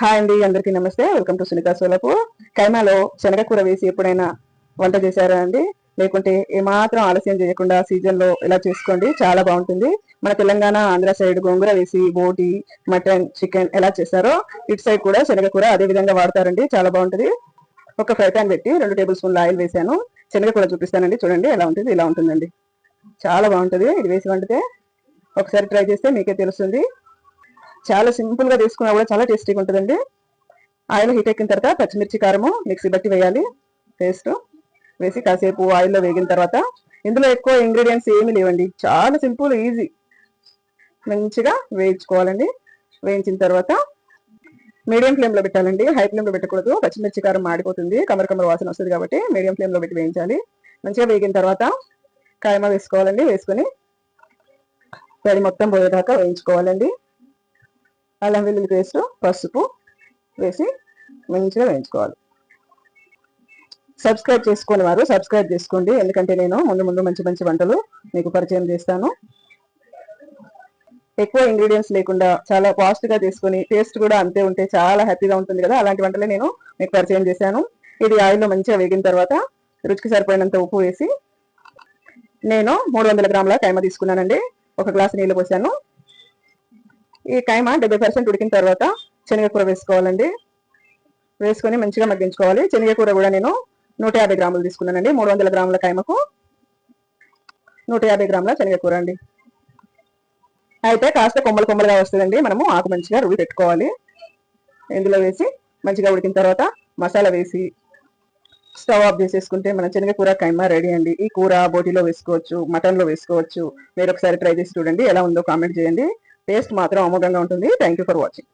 Hi అండి, అందరికీ నమస్తే. Welcome to Sunitha Solapur. కైమాలో శనగ కూర వేసి ఎప్పుడైనా వంట చేశారా అండి? లేకుంటే ఏమాత్రం ఆలస్యం చేయకుండా సీజన్ లో ఇలా చేసుకోండి, చాలా బాగుంటుంది. మన తెలంగాణ ఆంధ్ర సైడ్ గోంగూర వేసి బోటి, మటన్, చికెన్ ఎలా చేశారో ఇటు సైడ్ కూడా శనగ కూర అదే విధంగా వాడతారండి, చాలా బాగుంటుంది. ఒక ఫ్రై ప్యాన్ పెట్టి 2 టేబుల్ స్పూన్ల ఆయిల్ వేసాను. శనగ కూర చూపిస్తానండి, చూడండి ఎలా ఉంటుంది. ఇలా ఉంటుందండి, చాలా బాగుంటుంది. ఇది వేసి వండితే ఒకసారి ట్రై చేస్తే మీకే తెలుస్తుంది. చాలా సింపుల్ గా తీసుకున్నా కూడా చాలా టేస్టీగా ఉంటుందండి. ఆయిల్ హీట్ ఎక్కిన తర్వాత పచ్చిమిర్చి, కారము మిక్సీ బట్టి వేయాలి. పేస్ట్ వేసి కాసేపు ఆయిల్లో వేగిన తర్వాత ఇందులో ఎక్కువ ఇంగ్రీడియంట్స్ ఏమీ లేవండి, చాలా సింపుల్, ఈజీ. మంచిగా వేయించుకోవాలండి. వేయించిన తర్వాత మీడియం ఫ్లేమ్ లో పెట్టాలండి, హై ఫ్లేమ్ లో పెట్టకూడదు. పచ్చిమిర్చి, కారం మాడిపోతుంది, కమర కమర వాసన వస్తుంది కాబట్టి మీడియం ఫ్లేమ్ లో పెట్టి వేయించాలి. మంచిగా వేగిన తర్వాత కాయమ వేసుకోవాలండి. వేసుకొని తడి మొత్తం పోయేదాకా వేయించుకోవాలండి. అల్లం వెల్లుల్లి పేస్ట్, పసుపు వేసి మంచిగా వేయించుకోవాలి. సబ్స్క్రైబ్ చేసుకునే వారు సబ్స్క్రైబ్ చేసుకోండి, ఎందుకంటే నేను ముందు ముందు మంచి మంచి వంటలు మీకు పరిచయం చేస్తాను. ఎక్కువ ఇంగ్రీడియంట్స్ లేకుండా చాలా ఫాస్ట్ గా చేసుకుని టేస్ట్ కూడా అంతే ఉంటే చాలా హ్యాపీగా ఉంటుంది కదా, అలాంటి వంటలే నేను మీకు పరిచయం చేశాను. ఇది ఆయిల్లో మంచిగా వేగిన తర్వాత రుచికి సరిపోయినంత ఉప్పు వేసి నేను 300 గ్రాముల కైమ తీసుకున్నానండి. ఒక గ్లాసు నీళ్లు పోసాను. ఈ కైమ 70% ఉడికిన తర్వాత శనగకూర వేసుకోవాలండి. వేసుకొని మంచిగా మగ్గించుకోవాలి. శనగకూర కూడా నేను 150 గ్రాములు తీసుకున్నానండి. 300 గ్రాముల కైమకు 150 గ్రాముల శనగకూర అండి. అయితే కాస్త కొమ్మలు కొమ్మలుగా వస్తుందండి, మనము ఆకు మంచిగా రువి పెట్టుకోవాలి. ఇందులో వేసి మంచిగా ఉడికిన తర్వాత మసాలా వేసి స్టవ్ ఆఫ్ చేసేసుకుంటే మన శనగకూర కైమా రెడీ అండి. ఈ కూర బోటిలో వేసుకోవచ్చు, మటన్ లో వేసుకోవచ్చు. మీరు ఒకసారి ట్రై చేసి చూడండి, ఎలా ఉందో కామెంట్ చేయండి. టేస్ట్ మాత్రం అమోఘంగా ఉంటుంది. Thank you for watching.